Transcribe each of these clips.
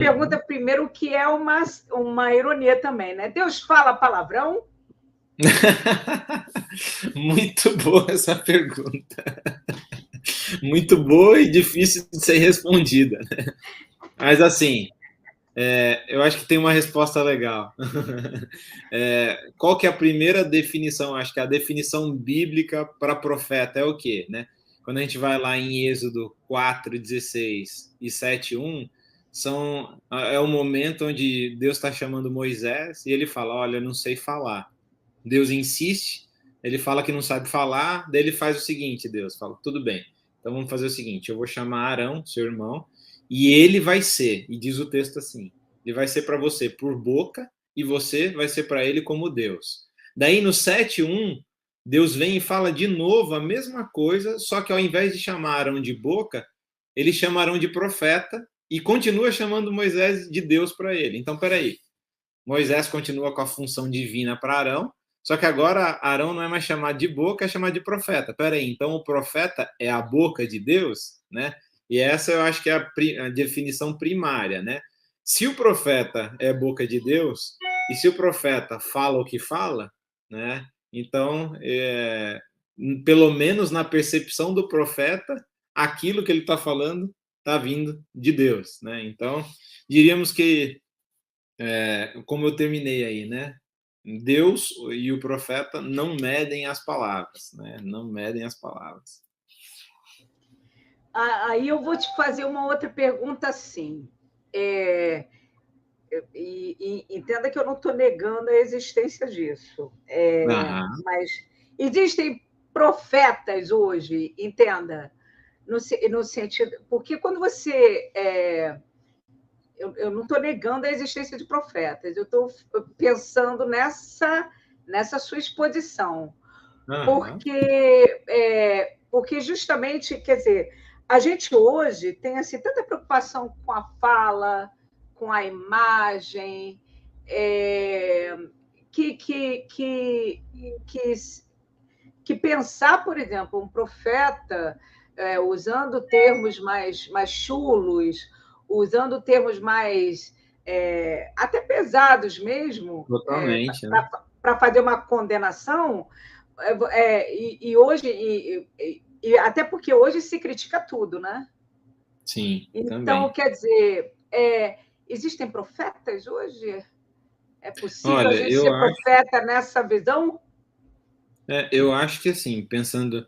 pergunta primeiro o que é uma ironia também, né? Deus fala palavrão? Muito boa essa pergunta. Muito boa e difícil de ser respondida, né? Mas assim, eu acho que tem uma resposta legal. Qual que é a primeira definição? Acho que a definição bíblica para profeta é o quê, né? Quando a gente vai lá em Êxodo 4:16 e 7:1, é o momento onde Deus está chamando Moisés e ele fala: olha, eu não sei falar. Deus insiste, ele fala que não sabe falar, daí ele faz o seguinte, Deus fala, tudo bem, então vamos fazer o seguinte, eu vou chamar Arão, seu irmão, e ele vai ser, e diz o texto assim, ele vai ser para você por boca, e você vai ser para ele como Deus. Daí no 7:1, Deus vem e fala de novo a mesma coisa, só que ao invés de chamar Arão de boca, ele chama Arão de profeta, e continua chamando Moisés de Deus para ele. Então, peraí, Moisés continua com a função divina para Arão, só que agora Arão não é mais chamado de boca, é chamado de profeta. Peraí, então o profeta é a boca de Deus, né? E essa eu acho que é a definição primária, né? Se o profeta é boca de Deus, e se o profeta fala o que fala, né? Então, pelo menos na percepção do profeta, aquilo que ele está falando está vindo de Deus, né? Então, diríamos que, como eu terminei aí, né? Deus e o profeta não medem as palavras, né? Não medem as palavras. Aí eu vou te fazer uma outra pergunta assim. E entenda que eu não estou negando a existência disso. Mas existem profetas hoje, entenda, no sentido. Porque quando você. Eu não estou negando a existência de profetas, eu estou pensando nessa sua exposição. Porque justamente, quer dizer, a gente hoje tem assim, tanta preocupação com a fala, com a imagem, que pensar, por exemplo, um profeta usando termos mais chulos, usando termos mais até pesados mesmo, Totalmente, né? para fazer uma condenação, e hoje, até porque hoje se critica tudo, né? Sim, então, também. quer dizer, existem profetas hoje? É possível a Olha, gente ser profeta nessa visão? eu acho que assim, pensando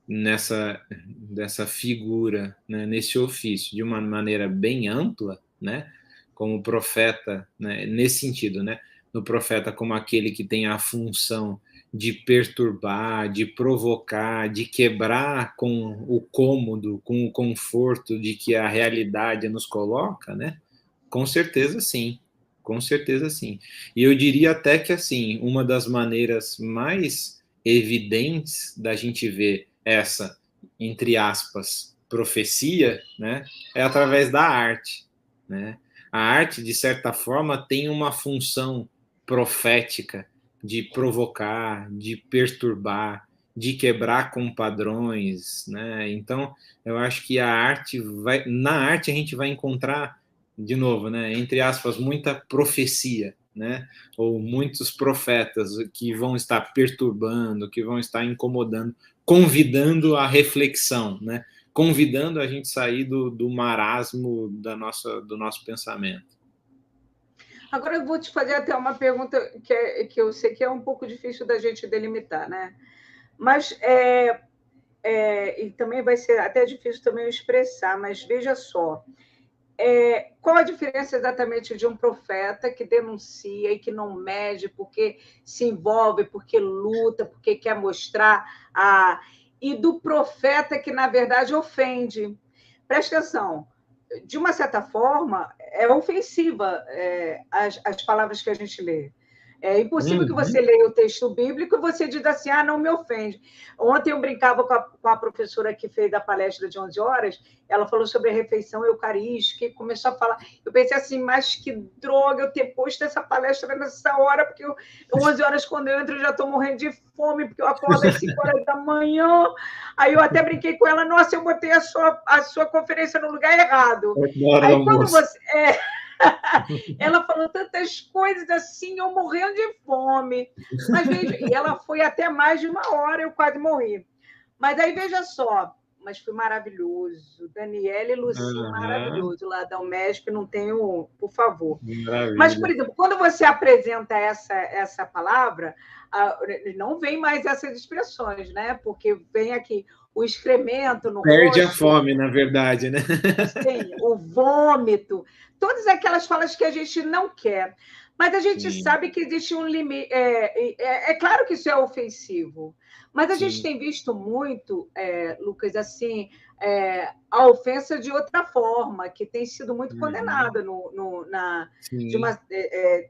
dessa figura, né, nesse ofício, de uma maneira bem ampla, né, como profeta, né, nesse sentido, né, no profeta como aquele que tem a função de perturbar, de provocar, de quebrar com o cômodo, com o conforto de que a realidade nos coloca, né? Com certeza sim, com certeza sim. E eu diria até que assim, uma das maneiras mais evidentes da gente ver essa, entre aspas, profecia, né, é através da arte, né? A arte, de certa forma, tem uma função profética de provocar, de perturbar, de quebrar com padrões, né? Então, eu acho que na arte a gente vai encontrar, de novo, né, entre aspas, muita profecia, né? Ou muitos profetas que vão estar perturbando, que vão estar incomodando, convidando a reflexão, né? Convidando a gente a sair do marasmo do nosso pensamento. Agora eu vou te fazer até uma pergunta que eu sei que é um pouco difícil da gente delimitar, né? Mas e também vai ser até difícil também eu expressar, mas veja só, qual a diferença exatamente de um profeta que denuncia e que não mede porque se envolve, porque luta, porque quer mostrar, e do profeta que, na verdade, ofende? Presta atenção, de uma certa forma, é ofensiva as palavras que a gente lê. É impossível que você leia o texto bíblico e você diga assim, não me ofende. Ontem eu brincava com a professora que fez a palestra de 11 horas, ela falou sobre a refeição eucarística e começou a falar. Eu pensei assim, mas que droga eu ter posto essa palestra nessa hora, porque 11 horas, quando eu entro, eu já estou morrendo de fome, porque eu acordo às 5 horas da manhã. Aí eu até brinquei com ela, nossa, eu botei a sua conferência no lugar errado. Aí quando você... ela falou tantas coisas assim, eu morrendo de fome. Mas veja, e ela foi até mais de 1 hora, eu quase morri. Mas aí, veja só, mas foi maravilhoso. Daniela e Luci, maravilhoso. Lá da México, não tenho, por favor. Maravilha. Mas, por exemplo, quando você apresenta essa palavra, não vem mais essas expressões, né? Porque vem aqui o excremento no Perde rosto. a fome, na verdade, né? Sim, o vômito. Todas aquelas falas que a gente não quer. Mas a gente sabe que existe um limite. É claro que isso é ofensivo, mas a gente tem visto muito, Lucas, assim, a ofensa de outra forma, que tem sido muito condenada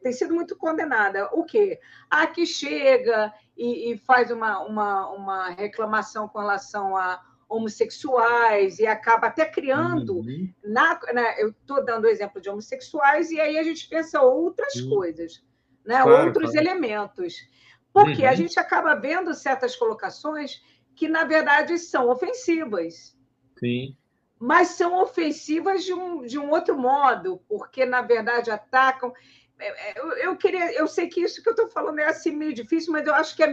tem sido muito condenada. O quê? Que chega e faz uma reclamação com relação a homossexuais e acaba até criando. Eu estou dando o exemplo de homossexuais e aí a gente pensa outras coisas, né? Claro, outros elementos. Porque a gente acaba vendo certas colocações que, na verdade, são ofensivas. Sim. Mas são ofensivas de um outro modo, porque, na verdade, atacam. Eu sei que isso que eu estou falando é assim meio difícil, mas eu acho que é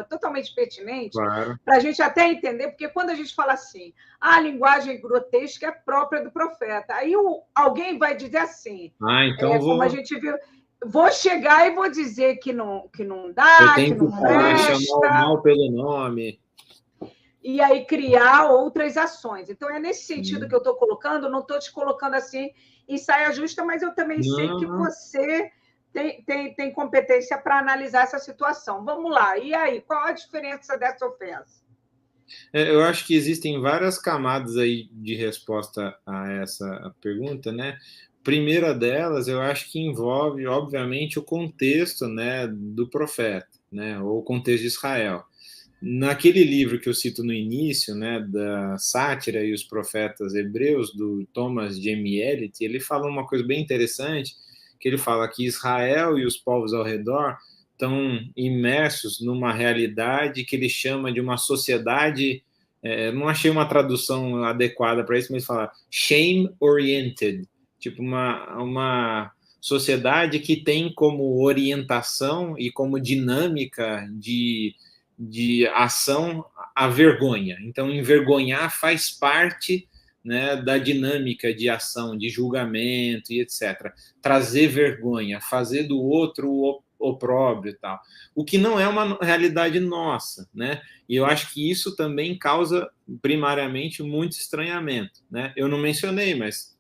totalmente pertinente para a gente até entender, porque quando a gente fala assim, a linguagem grotesca é própria do profeta, aí alguém vai dizer assim, então como a gente viu, vou chegar e vou dizer que não dá, que não presta. Chamar o mal pelo nome. E aí criar outras ações. Então, é nesse sentido que eu estou colocando, não estou te colocando assim em saia justa, mas eu também sei que você tem competência para analisar essa situação. Vamos lá, e aí, qual a diferença dessa ofensa? Eu acho que existem várias camadas aí de resposta a essa pergunta, né? Primeira delas, eu acho que envolve, obviamente, o contexto, né, do profeta, né, ou o contexto de Israel. Naquele livro que eu cito no início, né, da Sátira e os Profetas Hebreus, do Thomas J.M. Eliot, ele fala uma coisa bem interessante, que ele fala que Israel e os povos ao redor estão imersos numa realidade que ele chama de uma sociedade, não achei uma tradução adequada para isso, mas fala shame-oriented, tipo uma sociedade que tem como orientação e como dinâmica de ação a vergonha. Então, envergonhar faz parte, né, da dinâmica de ação, de julgamento e etc. Trazer vergonha, fazer do outro o opróbrio e tal. O que não é uma realidade nossa, né? E eu acho que isso também causa, primariamente, muito estranhamento, né? Eu não mencionei, mas,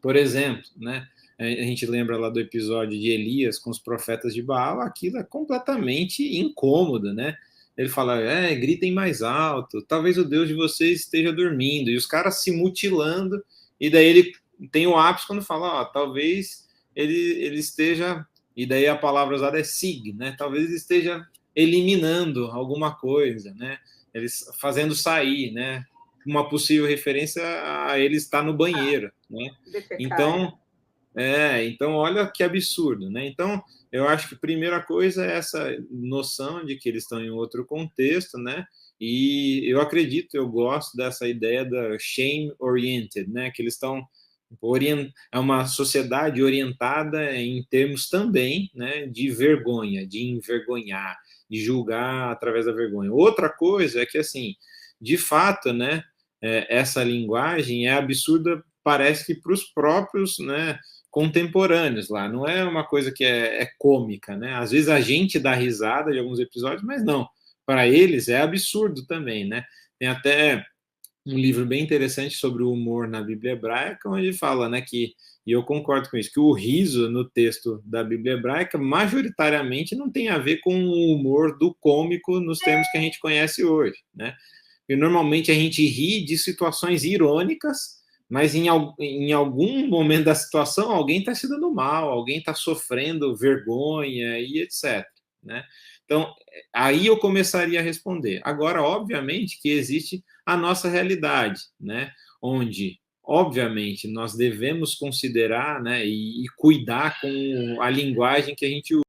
por exemplo, né, a gente lembra lá do episódio de Elias com os profetas de Baal, aquilo é completamente incômodo, né? Ele fala, gritem mais alto, talvez o Deus de vocês esteja dormindo, e os caras se mutilando, e daí ele tem o ápice quando fala, talvez ele esteja, e daí a palavra usada é sig, né? Talvez ele esteja eliminando alguma coisa, né? Eles fazendo sair, né? Uma possível referência a ele estar no banheiro, né? Então olha que absurdo, né? Então, eu acho que a primeira coisa é essa noção de que eles estão em outro contexto, né? E eu gosto dessa ideia da shame-oriented, né? Que eles estão é uma sociedade orientada em termos também, né, de vergonha, de envergonhar, de julgar através da vergonha. Outra coisa é que, assim, de fato, né, essa linguagem é absurda, parece que para os próprios, né, contemporâneos lá, não é uma coisa que é cômica, né? Às vezes a gente dá risada de alguns episódios, mas não, para eles é absurdo também, né? Tem até um livro bem interessante sobre o humor na Bíblia Hebraica, onde ele fala, né, que, e eu concordo com isso, que o riso no texto da Bíblia Hebraica majoritariamente não tem a ver com o humor do cômico nos termos que a gente conhece hoje, né? E normalmente a gente ri de situações irônicas, mas em algum momento da situação alguém está se dando mal, alguém está sofrendo vergonha e etc, né? Então, aí eu começaria a responder. Agora, obviamente, que existe a nossa realidade, né? Onde, obviamente, nós devemos considerar, né, e cuidar com a linguagem que a gente usa.